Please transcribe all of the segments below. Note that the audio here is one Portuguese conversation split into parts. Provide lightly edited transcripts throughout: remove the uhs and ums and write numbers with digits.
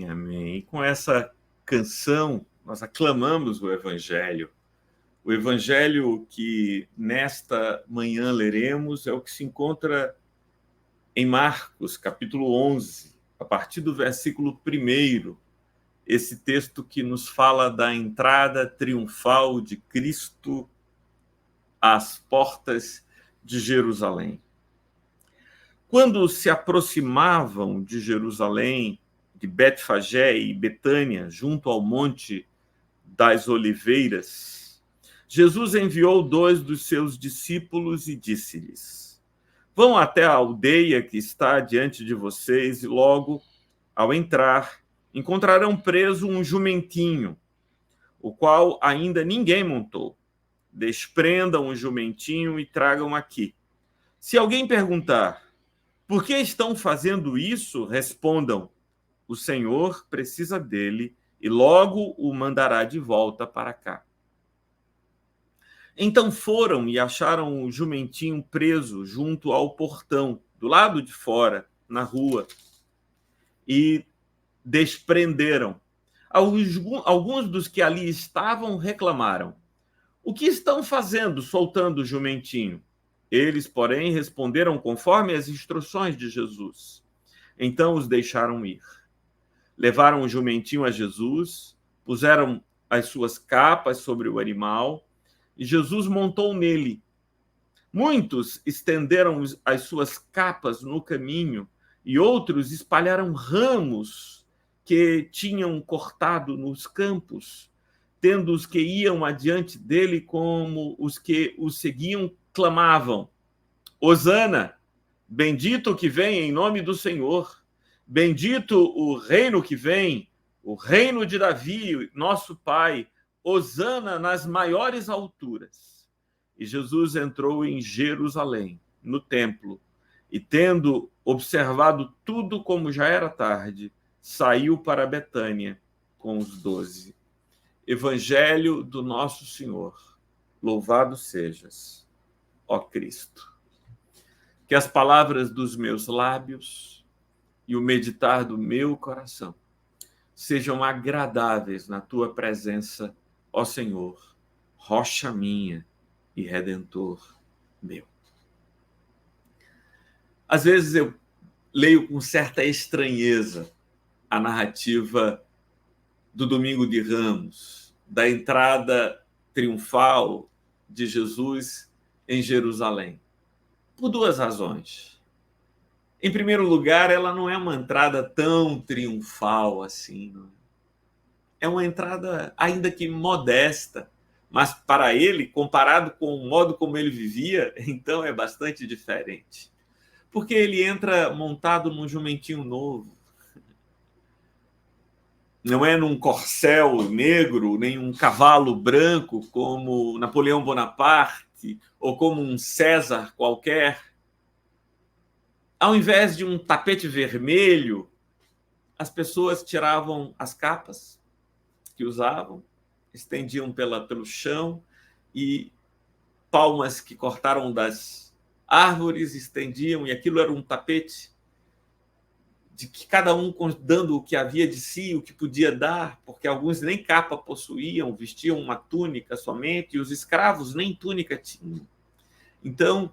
Amém. E com essa canção, nós aclamamos o Evangelho. O Evangelho que nesta manhã leremos é o que se encontra em Marcos, capítulo 11, a partir do versículo 1, esse texto que nos fala da entrada triunfal de Cristo às portas de Jerusalém. Quando se aproximavam de Jerusalém, de Betfagé e Betânia, junto ao Monte das Oliveiras, Jesus enviou 2 dos seus discípulos e disse-lhes: Vão até a aldeia que está diante de vocês e logo, ao entrar, encontrarão preso um jumentinho, o qual ainda ninguém montou. Desprendam o jumentinho e tragam aqui. Se alguém perguntar: por que estão fazendo isso? Respondam: o Senhor precisa dele e logo o mandará de volta para cá. Então foram e acharam o jumentinho preso junto ao portão, do lado de fora, na rua, e desprenderam. Alguns dos que ali estavam reclamaram: o que estão fazendo soltando o jumentinho? Eles, porém, responderam conforme as instruções de Jesus. Então os deixaram ir. Levaram o jumentinho a Jesus, puseram as suas capas sobre o animal e Jesus montou nele. Muitos estenderam as suas capas no caminho e outros espalharam ramos que tinham cortado nos campos, tendo os que iam adiante dele como os que o seguiam clamavam: Hosana, bendito o que vem em nome do Senhor. Bendito o reino que vem, o reino de Davi, nosso pai. Hosana nas maiores alturas. E Jesus entrou em Jerusalém, no templo, e tendo observado tudo como já era tarde, saiu para Betânia com os 12. Evangelho do nosso Senhor. Louvado sejas, ó Cristo. Que as palavras dos meus lábios e o meditar do meu coração sejam agradáveis na tua presença, ó Senhor, rocha minha e redentor meu. Às vezes eu leio com certa estranheza a narrativa do Domingo de Ramos, da entrada triunfal de Jesus em Jerusalém, por 2 razões. Em primeiro lugar, ela não é uma entrada tão triunfal assim. Não é uma entrada, ainda que modesta, mas para ele, comparado com o modo como ele vivia, então é bastante diferente. Porque ele entra montado num jumentinho novo. Não é num corcel negro, nem um cavalo branco como Napoleão Bonaparte ou como um César qualquer. Ao invés de um tapete vermelho, as pessoas tiravam as capas que usavam, estendiam pelo chão e palmas que cortaram das árvores estendiam, e aquilo era um tapete de que cada um dando o que havia de si, o que podia dar, porque alguns nem capa possuíam, vestiam uma túnica somente, e os escravos nem túnica tinham. Então,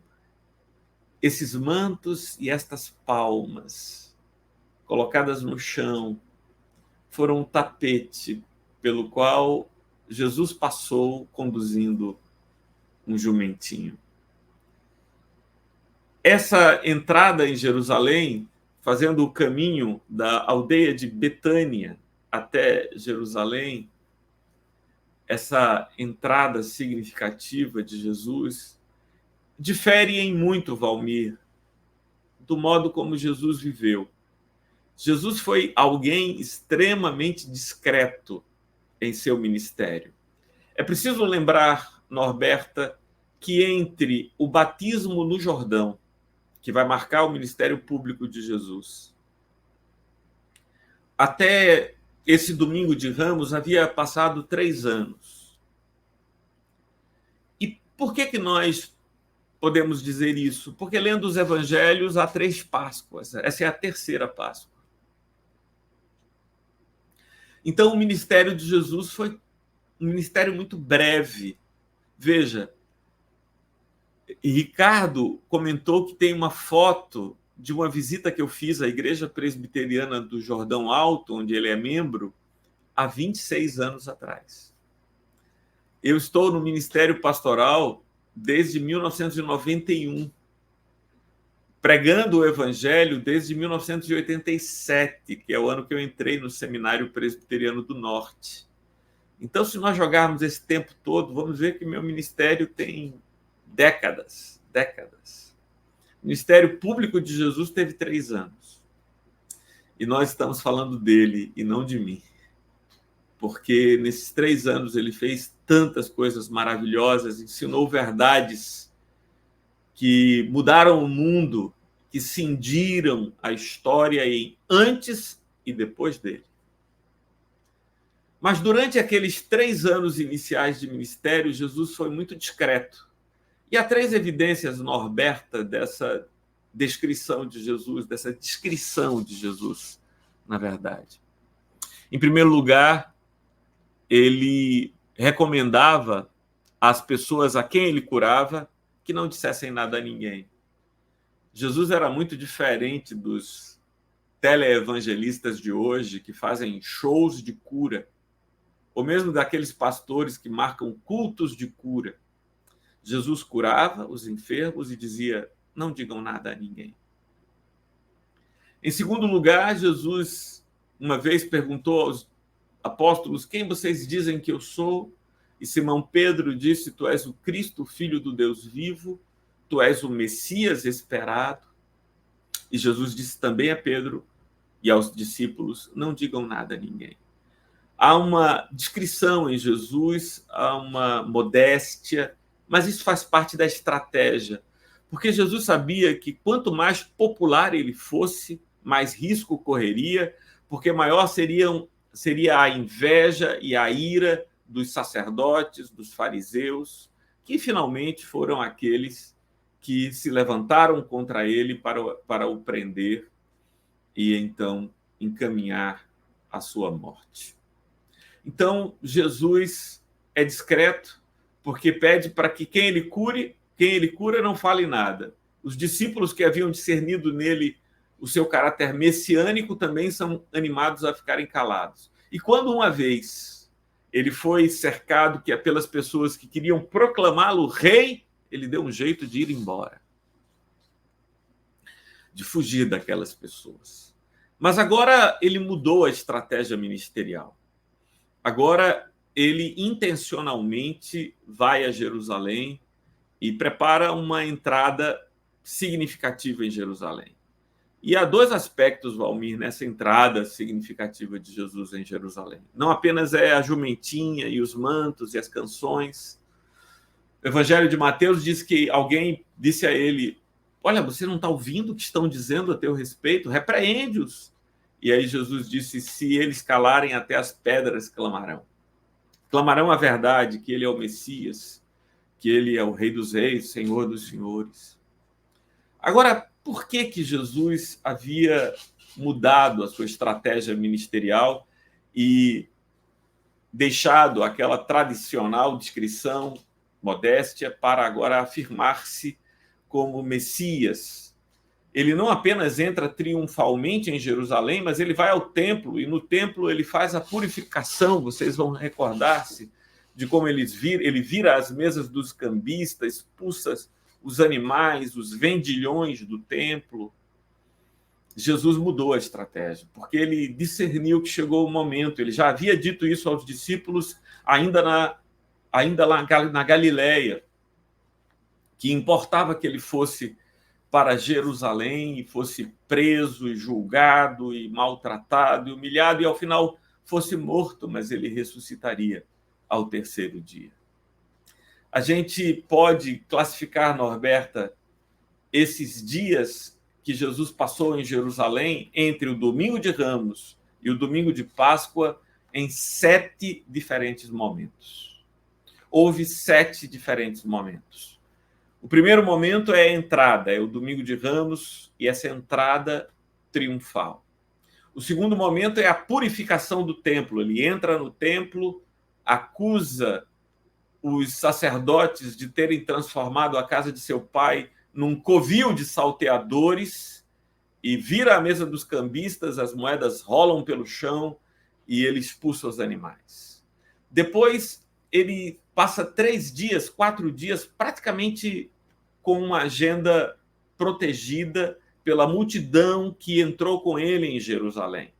esses mantos e estas palmas colocadas no chão foram um tapete pelo qual Jesus passou conduzindo um jumentinho. Essa entrada em Jerusalém, fazendo o caminho da aldeia de Betânia até Jerusalém, essa entrada significativa de Jesus, difere em muito, Valmir, do modo como Jesus viveu. Jesus foi alguém extremamente discreto em seu ministério. É preciso lembrar, Norberta, que entre o batismo no Jordão, que vai marcar o ministério público de Jesus, até esse domingo de Ramos havia passado 3 anos. E por que nós podemos dizer isso? Porque lendo os evangelhos há 3 Páscoas. Essa é a terceira Páscoa. Então, o ministério de Jesus foi um ministério muito breve. Veja, e Ricardo comentou que tem uma foto de uma visita que eu fiz à Igreja Presbiteriana do Jordão Alto, onde ele é membro, há 26 anos atrás. Eu estou no Ministério Pastoral desde 1991, pregando o Evangelho desde 1987, que é o ano que eu entrei no Seminário Presbiteriano do Norte. Então, se nós jogarmos esse tempo todo, vamos ver que meu ministério tem décadas. O Ministério Público de Jesus teve 3 anos. E nós estamos falando dele e não de mim. Porque nesses 3 anos ele fez tantas coisas maravilhosas, ensinou verdades que mudaram o mundo, que cindiram a história em antes e depois dele. Mas durante aqueles 3 anos iniciais de ministério, Jesus foi muito discreto. E há 3 evidências, Norberta, dessa descrição de Jesus, dessa descrição de Jesus, na verdade. Em primeiro lugar, ele recomendava às pessoas a quem ele curava que não dissessem nada a ninguém. Jesus era muito diferente dos teleevangelistas de hoje que fazem shows de cura, ou mesmo daqueles pastores que marcam cultos de cura. Jesus curava os enfermos e dizia: não digam nada a ninguém. Em segundo lugar, Jesus uma vez perguntou aos apóstolos: quem vocês dizem que eu sou? E Simão Pedro disse: tu és o Cristo, filho do Deus vivo, tu és o Messias esperado. E Jesus disse também a Pedro e aos discípulos: não digam nada a ninguém. Há uma discrição em Jesus, há uma modéstia, mas isso faz parte da estratégia, porque Jesus sabia que quanto mais popular ele fosse, mais risco correria, porque maior seria a inveja e a ira dos sacerdotes, dos fariseus, que finalmente foram aqueles que se levantaram contra ele para o prender e então encaminhar a sua morte. Então, Jesus é discreto, porque pede para que quem ele cura não fale nada. Os discípulos que haviam discernido nele o seu caráter messiânico também são animados a ficarem calados. E quando uma vez ele foi cercado pelas pessoas que queriam proclamá-lo rei, ele deu um jeito de ir embora, de fugir daquelas pessoas. Mas agora ele mudou a estratégia ministerial. Agora ele intencionalmente vai a Jerusalém e prepara uma entrada significativa em Jerusalém. E há 2 aspectos, Valmir, nessa entrada significativa de Jesus em Jerusalém. Não apenas é a jumentinha e os mantos e as canções. O Evangelho de Mateus diz que alguém disse a ele: olha, você não está ouvindo o que estão dizendo a teu respeito? Repreende-os. E aí Jesus disse: se eles calarem, até as pedras clamarão. Clamarão a verdade, que ele é o Messias, que ele é o Rei dos Reis, Senhor dos Senhores. Agora, por que Jesus havia mudado a sua estratégia ministerial e deixado aquela tradicional discrição, modéstia, para agora afirmar-se como Messias? Ele não apenas entra triunfalmente em Jerusalém, mas ele vai ao templo, e no templo ele faz a purificação. Vocês vão recordar-se de como ele vira as mesas dos cambistas, expulsa os animais, os vendilhões do templo. Jesus mudou a estratégia, porque ele discerniu que chegou o momento. Ele já havia dito isso aos discípulos ainda lá na Galileia, que importava que ele fosse para Jerusalém e fosse preso e julgado e maltratado e humilhado e ao final fosse morto, mas ele ressuscitaria ao 3º dia. A gente pode classificar, Norberta, esses dias que Jesus passou em Jerusalém entre o domingo de Ramos e o domingo de Páscoa em 7 diferentes momentos. Houve 7 diferentes momentos. O primeiro momento é a entrada, é o domingo de Ramos e essa entrada triunfal. O segundo momento é a purificação do templo. Ele entra no templo, acusa os sacerdotes de terem transformado a casa de seu pai num covil de salteadores e vira a mesa dos cambistas, as moedas rolam pelo chão e ele expulsa os animais. Depois, ele passa 3 dias, 4 dias, praticamente com uma agenda protegida pela multidão que entrou com ele em Jerusalém.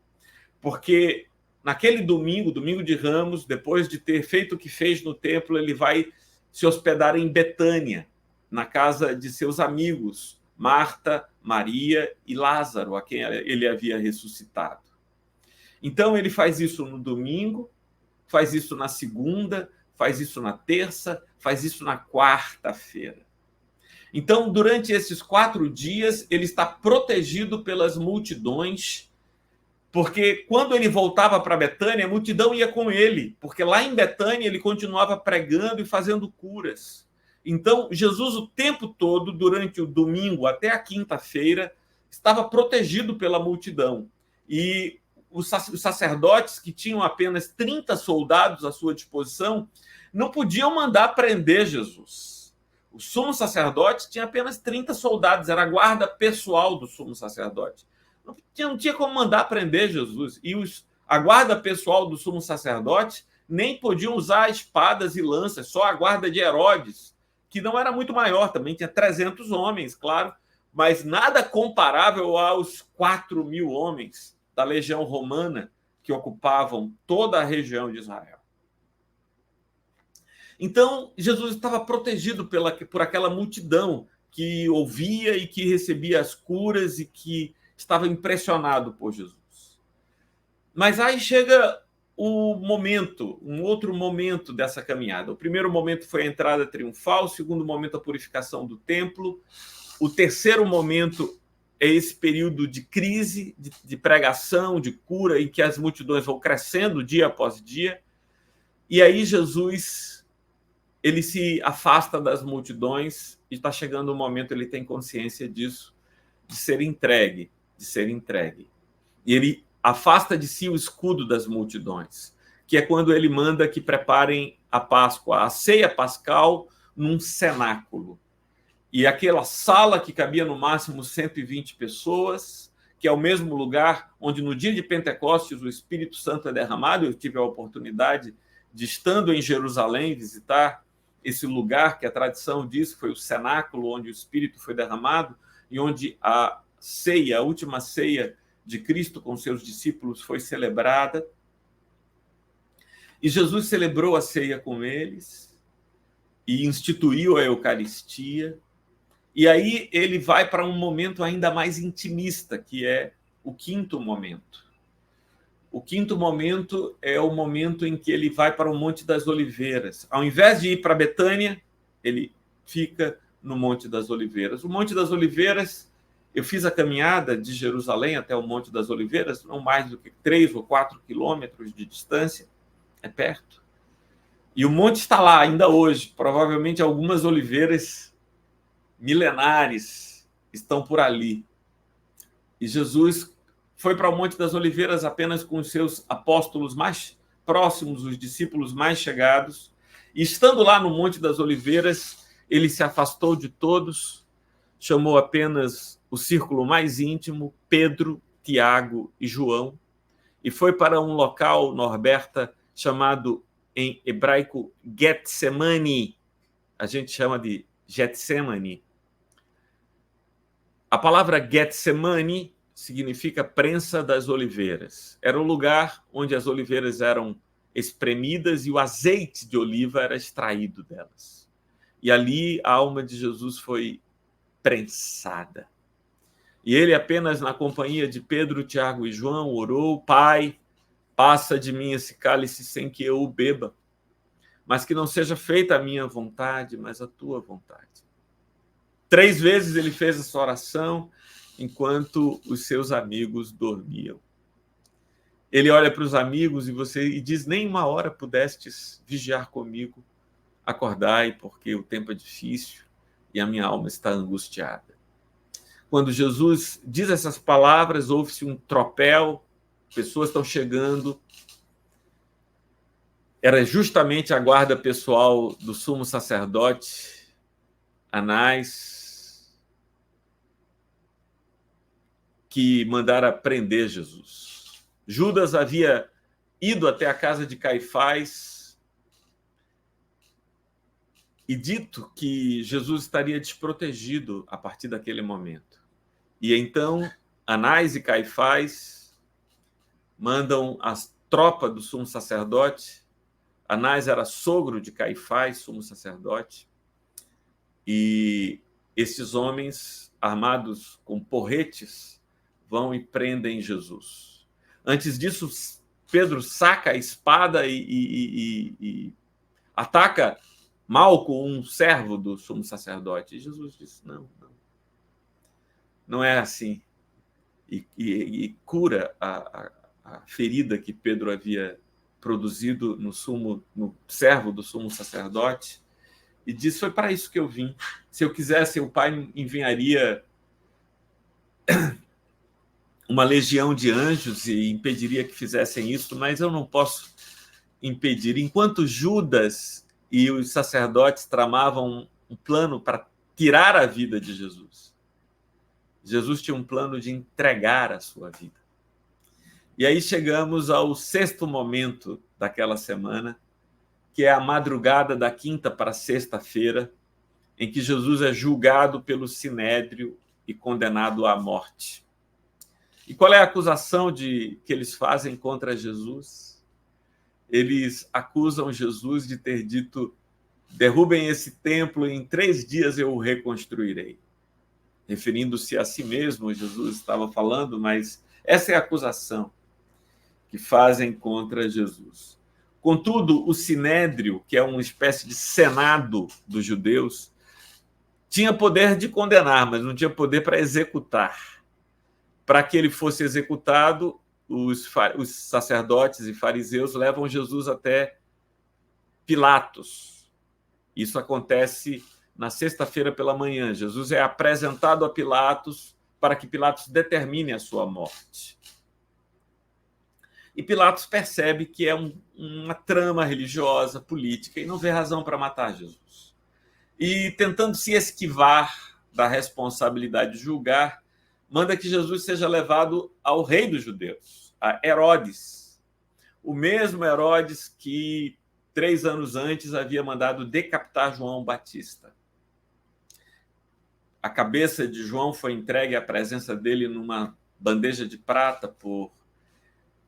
Porque naquele domingo, domingo de Ramos, depois de ter feito o que fez no templo, ele vai se hospedar em Betânia, na casa de seus amigos, Marta, Maria e Lázaro, a quem ele havia ressuscitado. Então, ele faz isso no domingo, faz isso na segunda, faz isso na terça, faz isso na quarta-feira. Então, durante esses 4 dias, ele está protegido pelas multidões, porque quando ele voltava para Betânia, a multidão ia com ele, porque lá em Betânia ele continuava pregando e fazendo curas. Então, Jesus, o tempo todo, durante o domingo até a quinta-feira, estava protegido pela multidão. E os sacerdotes, que tinham apenas 30 soldados à sua disposição, não podiam mandar prender Jesus. O sumo sacerdote tinha apenas 30 soldados, era a guarda pessoal do sumo sacerdote. Não tinha como mandar prender Jesus. E a guarda pessoal do sumo sacerdote nem podiam usar espadas e lanças, só a guarda de Herodes, que não era muito maior, também tinha 300 homens, claro, mas nada comparável aos 4.000 homens da legião romana que ocupavam toda a região de Israel. Então, Jesus estava protegido por aquela multidão que ouvia e que recebia as curas e que estava impressionado por Jesus. Mas aí chega um outro momento dessa caminhada. O primeiro momento foi a entrada triunfal, o segundo momento a purificação do templo, o terceiro momento é esse período de crise, de pregação, de cura, em que as multidões vão crescendo dia após dia, e aí Jesus ele se afasta das multidões e está chegando o momento, ele tem consciência disso, de ser entregue. E ele afasta de si o escudo das multidões, que é quando ele manda que preparem a Páscoa, a ceia pascal, num cenáculo. E aquela sala que cabia no máximo 120 pessoas, que é o mesmo lugar onde no dia de Pentecostes o Espírito Santo é derramado. Eu tive a oportunidade de, estando em Jerusalém, visitar esse lugar que a tradição diz que foi o cenáculo onde o Espírito foi derramado e onde a ceia, a última ceia de Cristo com seus discípulos foi celebrada. E Jesus celebrou a ceia com eles e instituiu a Eucaristia. E aí ele vai para um momento ainda mais intimista, que é o quinto momento. O quinto momento é o momento em que ele vai para o Monte das Oliveiras. Ao invés de ir para Betânia, ele fica no Monte das Oliveiras. O Monte das Oliveiras, eu fiz a caminhada de Jerusalém até o Monte das Oliveiras, não mais do que 3 ou 4 quilômetros de distância, é perto. E o monte está lá ainda hoje. Provavelmente algumas oliveiras milenares estão por ali. E Jesus foi para o Monte das Oliveiras apenas com os seus apóstolos mais próximos, os discípulos mais chegados. E estando lá no Monte das Oliveiras, ele se afastou de todos, chamou apenas o círculo mais íntimo, Pedro, Tiago e João, e foi para um local, Norberta, chamado em hebraico Getsemani. A gente chama de Getsemani. A palavra Getsemani significa prensa das oliveiras. Era o lugar onde as oliveiras eram espremidas e o azeite de oliva era extraído delas. E ali a alma de Jesus foi prensada. E ele, apenas na companhia de Pedro, Tiago e João, orou: Pai, passa de mim esse cálice sem que eu o beba, mas que não seja feita a minha vontade, mas a tua vontade. 3 vezes ele fez essa oração enquanto os seus amigos dormiam. Ele olha para os amigos e diz: nem 1 hora pudestes vigiar comigo, acordai, porque o tempo é difícil e a minha alma está angustiada. Quando Jesus diz essas palavras, ouve-se um tropel pessoas estão chegando. Era justamente a guarda pessoal do sumo sacerdote, Anás, que mandara prender Jesus. Judas havia ido até a casa de Caifás e dito que Jesus estaria desprotegido a partir daquele momento. E então Anás e Caifás mandam as tropas do sumo sacerdote. Anás era sogro de Caifás, sumo sacerdote, e esses homens, armados com porretes, vão e prendem Jesus. Antes disso, Pedro saca a espada e ataca Malco, um servo do sumo sacerdote. E Jesus disse, não é assim. E cura a ferida que Pedro havia produzido no servo do sumo sacerdote, e disse, foi para isso que eu vim. Se eu quisesse, o Pai enviaria uma legião de anjos e impediria que fizessem isso, mas eu não posso impedir. Enquanto Judas e os sacerdotes tramavam um plano para tirar a vida de Jesus, Jesus tinha um plano de entregar a sua vida. E aí chegamos ao sexto momento daquela semana, que é a madrugada da quinta para sexta-feira, em que Jesus é julgado pelo Sinédrio e condenado à morte. E qual é a acusação que eles fazem contra Jesus? Eles acusam Jesus de ter dito, derrubem esse templo, em 3 dias eu o reconstruirei. Referindo-se a si mesmo, Jesus estava falando, mas essa é a acusação que fazem contra Jesus. Contudo, o Sinédrio, que é uma espécie de senado dos judeus, tinha poder de condenar, mas não tinha poder para executar. Para que ele fosse executado, os sacerdotes e fariseus levam Jesus até Pilatos. Isso acontece na sexta-feira pela manhã. Jesus é apresentado a Pilatos para que Pilatos determine a sua morte. E Pilatos percebe que é uma trama religiosa, política, e não vê razão para matar Jesus. E, tentando se esquivar da responsabilidade de julgar, manda que Jesus seja levado ao rei dos judeus, a Herodes. O mesmo Herodes que 3 anos antes havia mandado decapitar João Batista. A cabeça de João foi entregue à presença dele numa bandeja de prata por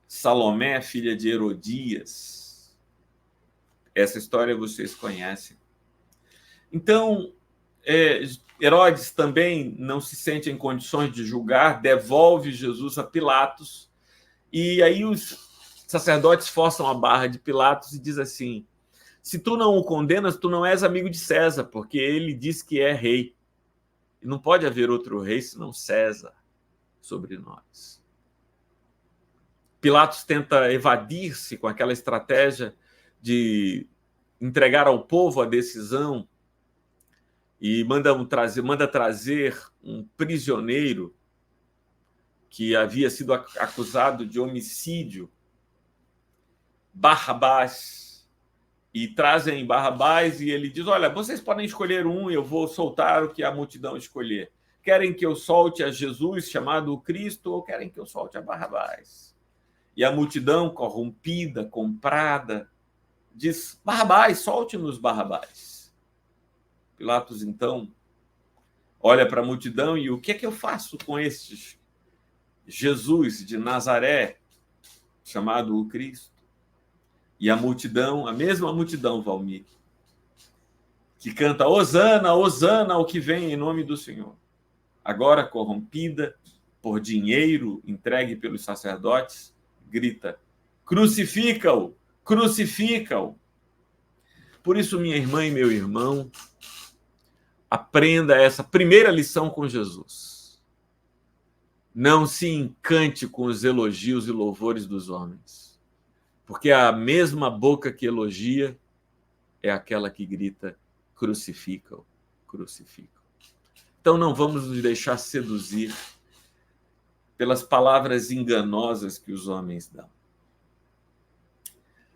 Salomé, filha de Herodias. Essa história vocês conhecem. Então, Herodes também não se sente em condições de julgar, devolve Jesus a Pilatos, e aí os sacerdotes forçam a barra de Pilatos e diz assim, se tu não o condenas, tu não és amigo de César, porque ele diz que é rei. E não pode haver outro rei senão César sobre nós. Pilatos tenta evadir-se com aquela estratégia de entregar ao povo a decisão e manda trazer um prisioneiro que havia sido acusado de homicídio, Barrabás, e trazem Barrabás e ele diz, olha, vocês podem escolher um e eu vou soltar o que a multidão escolher. Querem que eu solte a Jesus, chamado o Cristo, ou querem que eu solte a Barrabás? E a multidão corrompida, comprada, diz, Barrabás, solte-nos Barrabás. Pilatos, então, olha para a multidão e o que é que eu faço com estes? Jesus de Nazaré, chamado o Cristo. E a multidão, a mesma multidão, Valmir, que canta Hosana, Hosana ao que vem em nome do Senhor. Agora corrompida por dinheiro entregue pelos sacerdotes, grita, crucifica-o, crucifica-o. Por isso, minha irmã e meu irmão, aprenda essa primeira lição com Jesus. Não se encante com os elogios e louvores dos homens, porque a mesma boca que elogia é aquela que grita, crucifica-o, crucifica-o. Então não vamos nos deixar seduzir pelas palavras enganosas que os homens dão.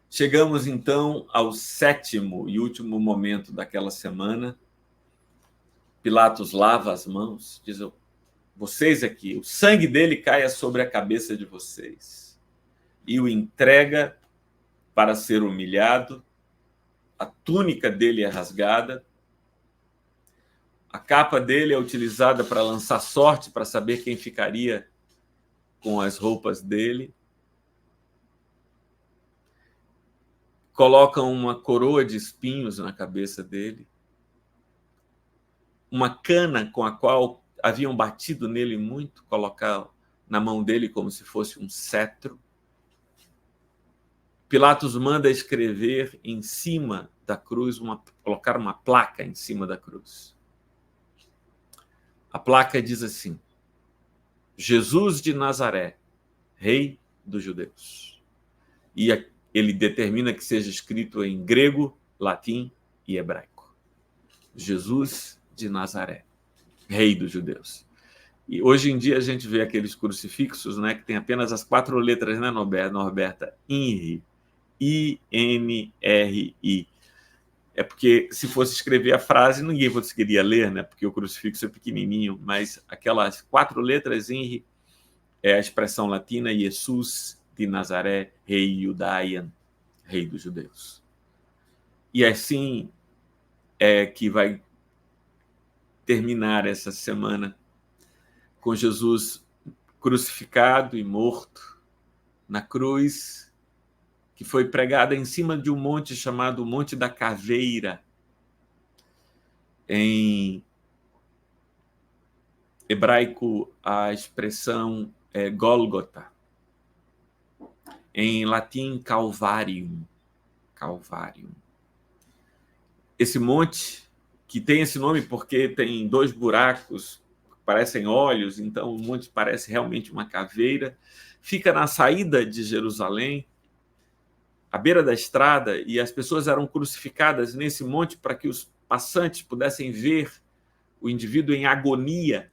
Chegamos, então, ao 7º e último momento daquela semana. Pilatos lava as mãos, diz: vocês aqui, o sangue dele caia sobre a cabeça de vocês. E o entrega para ser humilhado. A túnica dele é rasgada. A capa dele é utilizada para lançar sorte, para saber quem ficaria com as roupas dele. Colocam uma coroa de espinhos na cabeça dele. Uma cana com a qual haviam batido nele muito, colocar na mão dele como se fosse um cetro. Pilatos manda escrever em cima da cruz, colocar uma placa em cima da cruz. A placa diz assim: Jesus de Nazaré, Rei dos Judeus. E ele determina que seja escrito em grego, latim e hebraico. Jesus de Nazaré, Rei dos Judeus. E hoje em dia a gente vê aqueles crucifixos, né, que tem apenas as 4 letras, né, Norberta? INRI, I-N-R-I. É porque se fosse escrever a frase, ninguém conseguiria ler, né, porque o crucifixo é pequenininho, mas aquelas 4 letras INRI é a expressão latina Jesus de Nazaré, Rei Judaian, Rei dos Judeus. E assim é que vai terminar essa semana com Jesus crucificado e morto na cruz, que foi pregada em cima de um monte chamado Monte da Caveira. Em hebraico, a expressão é Gólgota. Em latim, Calvarium. Calvarium. Esse monte, que tem esse nome porque tem 2 buracos, parecem olhos, então o monte parece realmente uma caveira, fica na saída de Jerusalém, à beira da estrada, e as pessoas eram crucificadas nesse monte para que os passantes pudessem ver o indivíduo em agonia,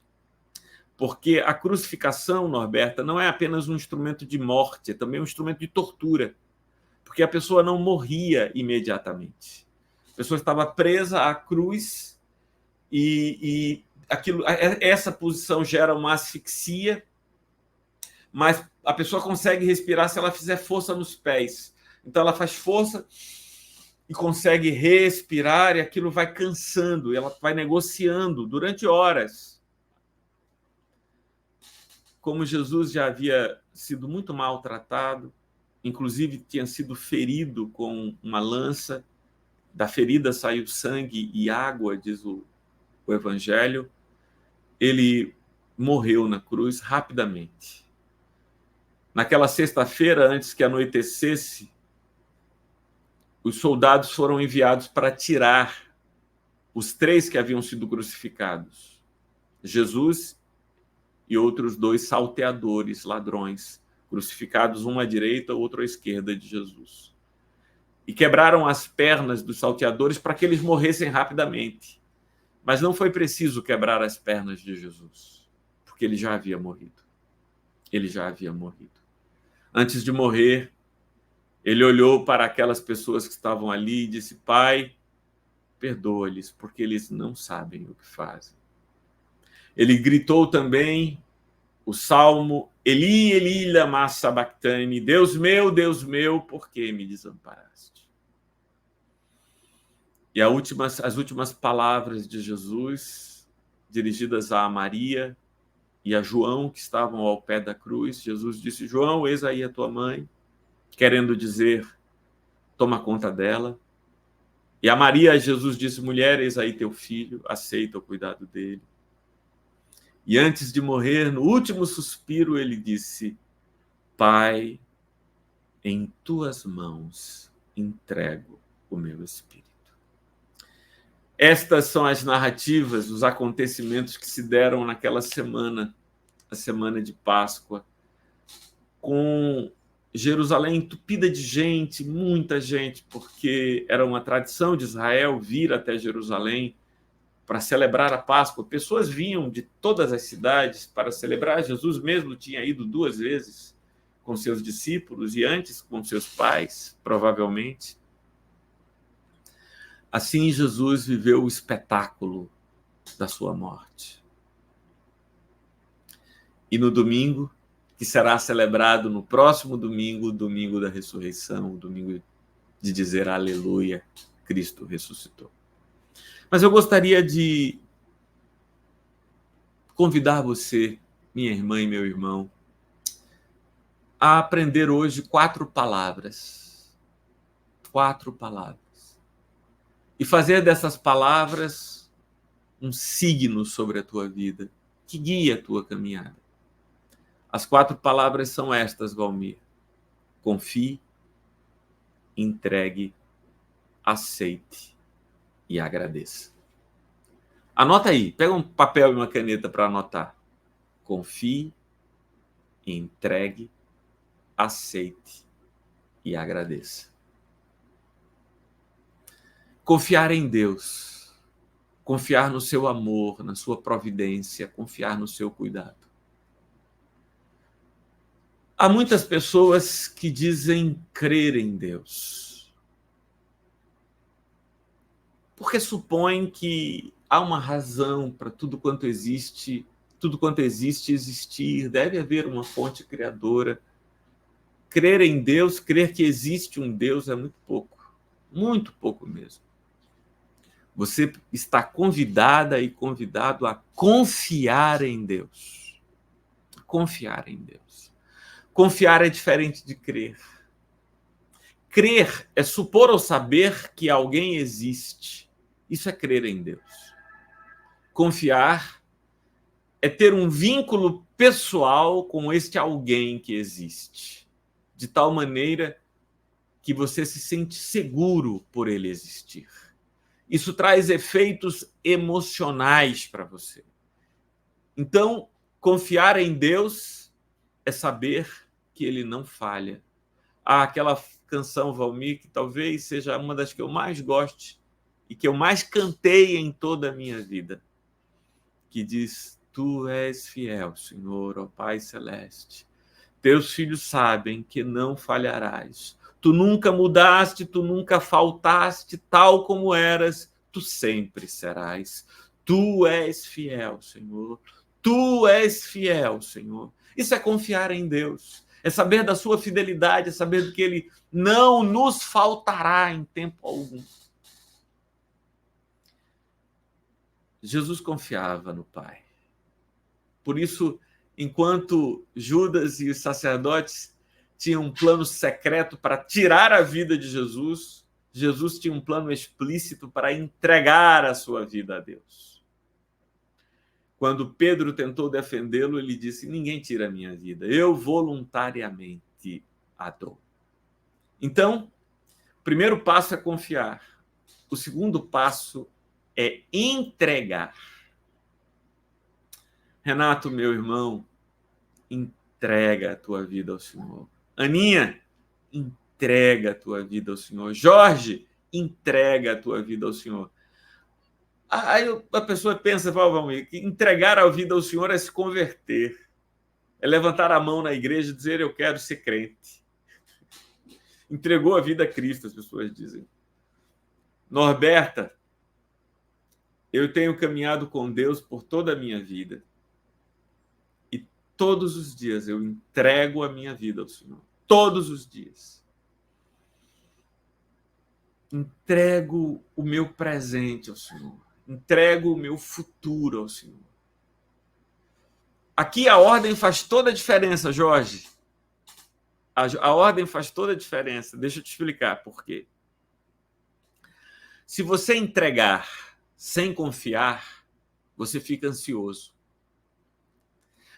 porque a crucificação, Norberta, não é apenas um instrumento de morte, é também um instrumento de tortura, porque a pessoa não morria imediatamente. A pessoa estava presa à cruz e essa posição gera uma asfixia, mas a pessoa consegue respirar se ela fizer força nos pés. Então ela faz força e consegue respirar, e aquilo vai cansando, ela vai negociando durante horas. Como Jesus já havia sido muito maltratado, inclusive tinha sido ferido com uma lança, da ferida saiu sangue e água, diz o Evangelho, ele morreu na cruz rapidamente. Naquela sexta-feira, antes que anoitecesse, os soldados foram enviados para tirar os 3 que haviam sido crucificados, Jesus e outros 2 salteadores, ladrões, crucificados, um à direita, outro à esquerda de Jesus. E quebraram as pernas dos salteadores para que eles morressem rapidamente. Mas não foi preciso quebrar as pernas de Jesus, porque ele já havia morrido. Ele já havia morrido. Antes de morrer, ele olhou para aquelas pessoas que estavam ali e disse: Pai, perdoa-lhes, porque eles não sabem o que fazem. Ele gritou também o salmo Eli, Eli, lama sabachthani, Deus meu, por que me desamparaste? E as últimas palavras de Jesus, dirigidas a Maria e a João, que estavam ao pé da cruz, Jesus disse: João, eis aí a tua mãe, querendo dizer, toma conta dela. E a Maria, Jesus disse: mulher, eis aí teu filho, aceita o cuidado dele. E antes de morrer, no último suspiro, ele disse: Pai, em tuas mãos entrego o meu espírito. Estas são as narrativas, os acontecimentos que se deram naquela semana, a semana de Páscoa, com Jerusalém entupida de gente, muita gente, porque era uma tradição de Israel vir até Jerusalém para celebrar a Páscoa. Pessoas vinham de todas as cidades para celebrar. Jesus mesmo tinha ido 2 vezes com seus discípulos e antes com seus pais, provavelmente. Assim, Jesus viveu o espetáculo da sua morte. E no domingo, que será celebrado no próximo domingo, o domingo da ressurreição, o domingo de dizer aleluia, Cristo ressuscitou. Mas eu gostaria de convidar você, minha irmã e meu irmão, a aprender hoje 4 palavras. 4 palavras. E fazer dessas palavras um signo sobre a tua vida, que guia a tua caminhada. As 4 palavras são estas, Valmir. Confie, entregue, aceite e agradeça. Anota aí, pega um papel e uma caneta para anotar. Confie, entregue, aceite e agradeça. Confiar em Deus, confiar no seu amor, na sua providência, confiar no seu cuidado. Há muitas pessoas que dizem crer em Deus, porque supõem que há uma razão para tudo quanto existe existir, deve haver uma fonte criadora. Crer em Deus, crer que existe um Deus é muito pouco mesmo. Você está convidada e convidado a confiar em Deus. Confiar em Deus. Confiar é diferente de crer. Crer é supor ou saber que alguém existe. Isso é crer em Deus. Confiar é ter um vínculo pessoal com este alguém que existe, de tal maneira que você se sente seguro por ele existir. Isso traz efeitos emocionais para você. Então, confiar em Deus é saber que ele não falha. Há aquela canção, Valmir, que talvez seja uma das que eu mais goste e que eu mais cantei em toda a minha vida, que diz: Tu és fiel, Senhor, ó Pai Celeste. Teus filhos sabem que não falharás. Tu nunca mudaste, tu nunca faltaste, tal como eras, tu sempre serás. Tu és fiel, Senhor. Tu és fiel, Senhor. Isso é confiar em Deus. É saber da sua fidelidade, é saber que Ele não nos faltará em tempo algum. Jesus confiava no Pai. Por isso, enquanto Judas e os sacerdotes tinham um plano secreto para tirar a vida de Jesus, Jesus tinha um plano explícito para entregar a sua vida a Deus. Quando Pedro tentou defendê-lo, ele disse: ninguém tira a minha vida, eu voluntariamente a dou. Então, o primeiro passo é confiar. O segundo passo é entregar. Renato, meu irmão, entrega a tua vida ao Senhor. Aninha, entrega a tua vida ao Senhor. Jorge, entrega a tua vida ao Senhor. Aí a pessoa pensa, Valmir, que entregar a vida ao Senhor é se converter. É levantar a mão na igreja e dizer: eu quero ser crente. Entregou a vida a Cristo, as pessoas dizem. Norberta, eu tenho caminhado com Deus por toda a minha vida. E todos os dias eu entrego a minha vida ao Senhor. Todos os dias. Entrego o meu presente ao Senhor. Entrego o meu futuro ao Senhor. Aqui a ordem faz toda a diferença, Jorge. A ordem faz toda a diferença. Deixa eu te explicar por quê. Se você entregar sem confiar, você fica ansioso.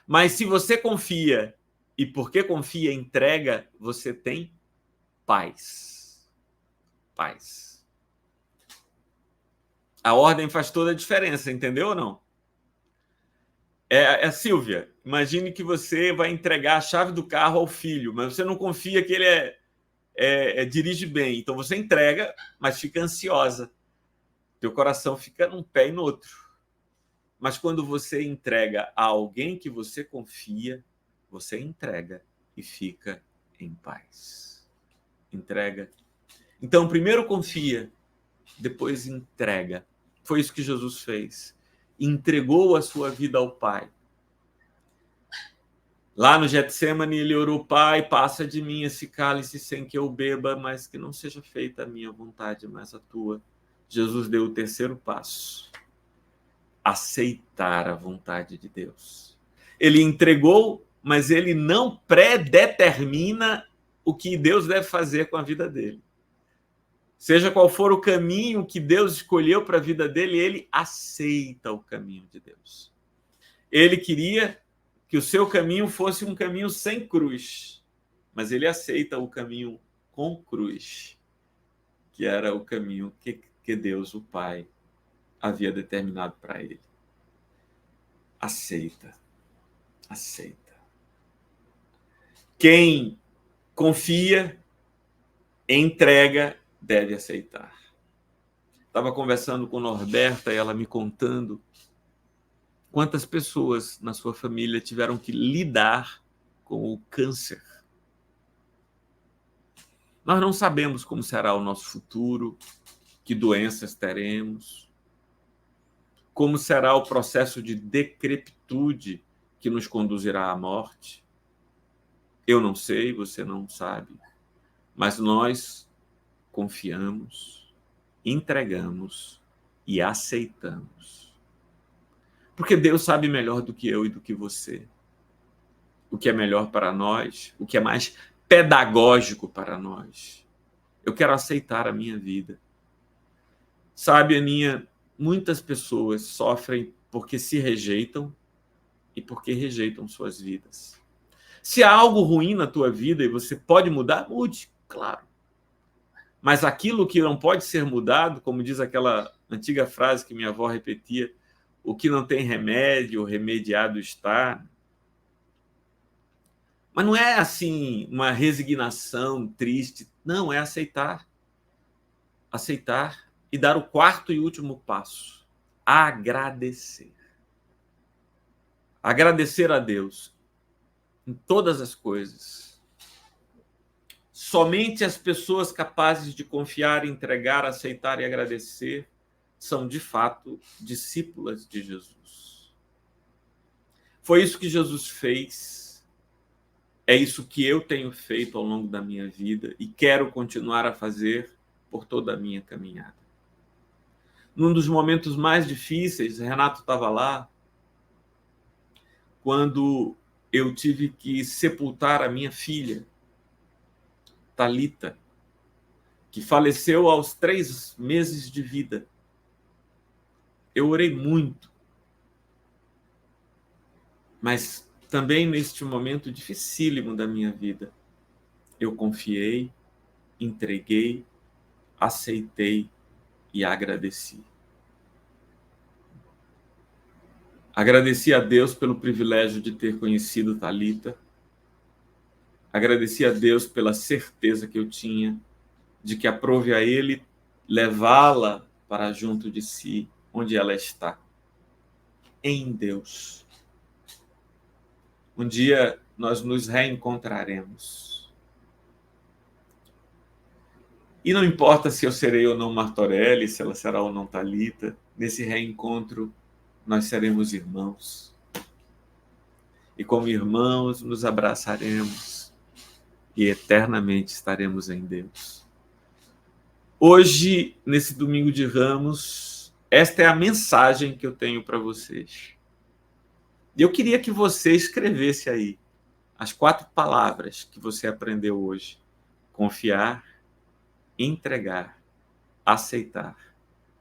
Mas se você confia e porque confia, entrega, você tem paz. Paz. A ordem faz toda a diferença, entendeu ou não? Silvia, imagine que você vai entregar a chave do carro ao filho, mas você não confia que ele dirige bem. Então você entrega, mas fica ansiosa. Teu coração fica num pé e no outro. Mas quando você entrega a alguém que você confia, você entrega e fica em paz. Entrega. Então, primeiro confia, depois entrega. Foi isso que Jesus fez. Entregou a sua vida ao Pai. Lá no Getsemane, ele orou: Pai, passa de mim esse cálice sem que eu beba, mas que não seja feita a minha vontade, mas a tua. Jesus deu o terceiro passo: aceitar a vontade de Deus. Ele entregou, mas ele não predetermina o que Deus deve fazer com a vida dele. Seja qual for o caminho que Deus escolheu para a vida dele, ele aceita o caminho de Deus. Ele queria que o seu caminho fosse um caminho sem cruz, mas ele aceita o caminho com cruz, que era o caminho que Deus, o Pai, havia determinado para ele. Aceita. Aceita. Quem confia, entrega, deve aceitar. Estava conversando com Norberta e ela me contando quantas pessoas na sua família tiveram que lidar com o câncer. Nós não sabemos como será o nosso futuro, que doenças teremos, como será o processo de decrepitude que nos conduzirá à morte. Eu não sei, você não sabe, mas nós confiamos, entregamos e aceitamos. Porque Deus sabe melhor do que eu e do que você. O que é melhor para nós, o que é mais pedagógico para nós. Eu quero aceitar a minha vida. Sabe, Aninha, muitas pessoas sofrem porque se rejeitam e porque rejeitam suas vidas. Se há algo ruim na tua vida e você pode mudar, mude, claro. Mas aquilo que não pode ser mudado, como diz aquela antiga frase que minha avó repetia, o que não tem remédio, remediado está. Mas não é assim uma resignação triste, não, é aceitar. Aceitar e dar o quarto e último passo, agradecer. Agradecer a Deus em todas as coisas. Somente as pessoas capazes de confiar, entregar, aceitar e agradecer são, de fato, discípulas de Jesus. Foi isso que Jesus fez. É isso que eu tenho feito ao longo da minha vida e quero continuar a fazer por toda a minha caminhada. Num dos momentos mais difíceis, Renato estava lá, quando eu tive que sepultar a minha filha, Thalita, que faleceu aos 3 meses de vida. Eu orei muito, mas também neste momento dificílimo da minha vida, eu confiei, entreguei, aceitei e agradeci. Agradeci a Deus pelo privilégio de ter conhecido Thalita. Agradeci a Deus pela certeza que eu tinha de que aprove a Ele levá-la para junto de si, onde ela está, em Deus. Um dia nós nos reencontraremos. E não importa se eu serei ou não Martorelli, se ela será ou não Thalita, nesse reencontro nós seremos irmãos. E como irmãos nos abraçaremos e eternamente estaremos em Deus. Hoje, nesse domingo de Ramos, esta é a mensagem que eu tenho para vocês. E eu queria que você escrevesse aí as 4 palavras que você aprendeu hoje: confiar, entregar, aceitar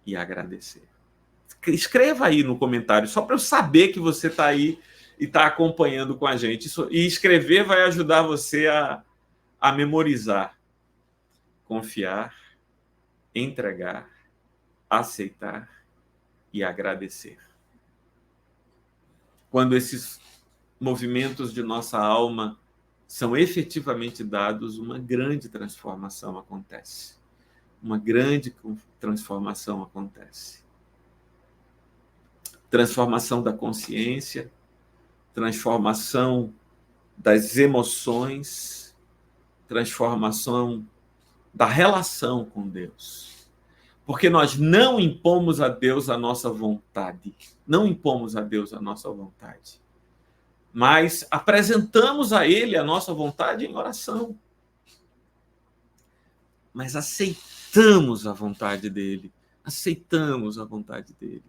e agradecer. Escreva aí no comentário, só para eu saber que você está aí e está acompanhando com a gente. E escrever vai ajudar você a memorizar. Confiar, entregar, aceitar e agradecer. Quando esses movimentos de nossa alma são efetivamente dados, uma grande transformação acontece. uma grande transformação acontece. Transformação da consciência, transformação das emoções, transformação da relação com Deus. Porque nós não impomos a Deus a nossa vontade. Não impomos a Deus a nossa vontade. Mas apresentamos a Ele a nossa vontade em oração. Mas aceitamos a vontade dEle. Aceitamos a vontade dEle.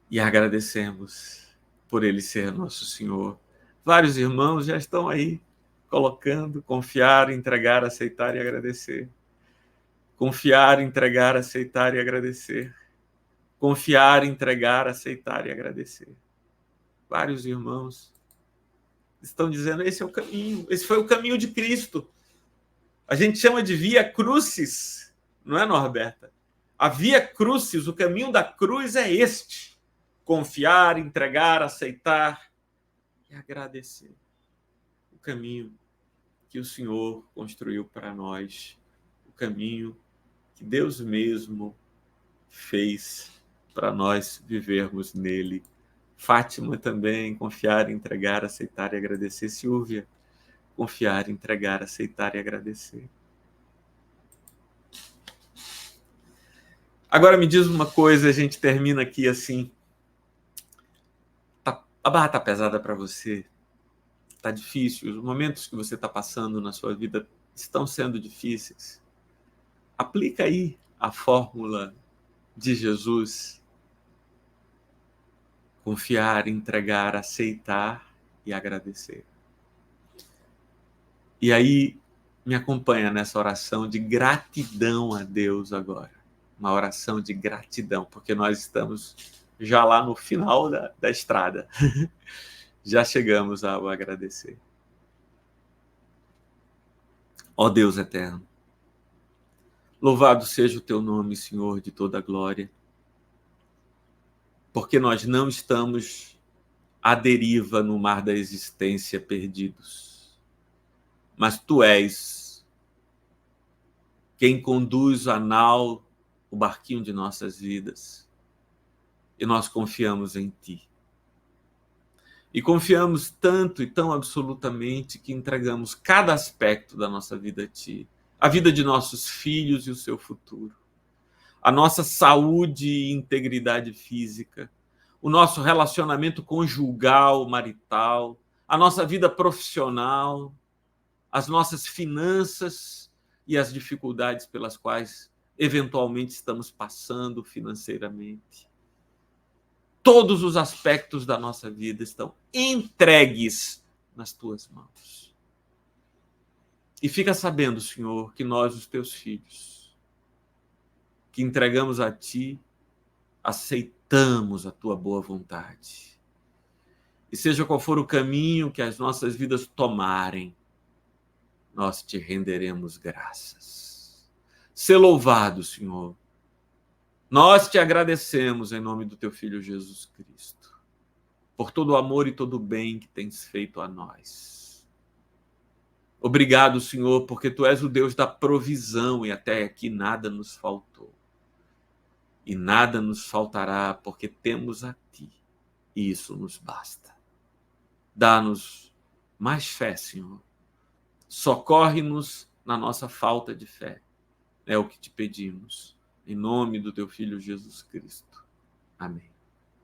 E agradecemos por Ele ser nosso Senhor. Vários irmãos já estão aí colocando, confiar, entregar, aceitar e agradecer. Confiar, entregar, aceitar e agradecer. Confiar, entregar, aceitar e agradecer. Vários irmãos estão dizendo, esse é o caminho, esse foi o caminho de Cristo. A gente chama de via crucis, não é, Norberta? A via crucis, o caminho da cruz é este. Confiar, entregar, aceitar e agradecer. O caminho que o Senhor construiu para nós, o caminho que Deus mesmo fez para nós vivermos nele. Fátima também, confiar, entregar, aceitar e agradecer. Silvia, confiar, entregar, aceitar e agradecer. Agora me diz uma coisa, a gente termina aqui assim. A barra está pesada para você? Está difícil? Os momentos que você está passando na sua vida estão sendo difíceis? Aplica aí a fórmula de Jesus. Confiar, entregar, aceitar e agradecer. E aí, me acompanha nessa oração de gratidão a Deus agora. Uma oração de gratidão, porque nós estamos já lá no final da estrada. Já chegamos ao agradecer. Ó Deus eterno, louvado seja o teu nome, Senhor, de toda a glória, porque nós não estamos à deriva no mar da existência perdidos, mas tu és quem conduz a nau, o barquinho de nossas vidas, e nós confiamos em ti. E confiamos tanto e tão absolutamente que entregamos cada aspecto da nossa vida a ti, a vida de nossos filhos e o seu futuro, a nossa saúde e integridade física, o nosso relacionamento conjugal, marital, a nossa vida profissional, as nossas finanças e as dificuldades pelas quais eventualmente estamos passando financeiramente. Todos os aspectos da nossa vida estão entregues nas tuas mãos. E fica sabendo, Senhor, que nós, os teus filhos, que entregamos a ti, aceitamos a tua boa vontade. E seja qual for o caminho que as nossas vidas tomarem, nós te renderemos graças. Sê louvado, Senhor. Nós te agradecemos em nome do teu Filho Jesus Cristo, por todo o amor e todo o bem que tens feito a nós. Obrigado, Senhor, porque tu és o Deus da provisão e até aqui nada nos faltou. E nada nos faltará, porque temos a ti, e isso nos basta. Dá-nos mais fé, Senhor. Socorre-nos na nossa falta de fé. É o que te pedimos. Em nome do teu Filho Jesus Cristo. Amém.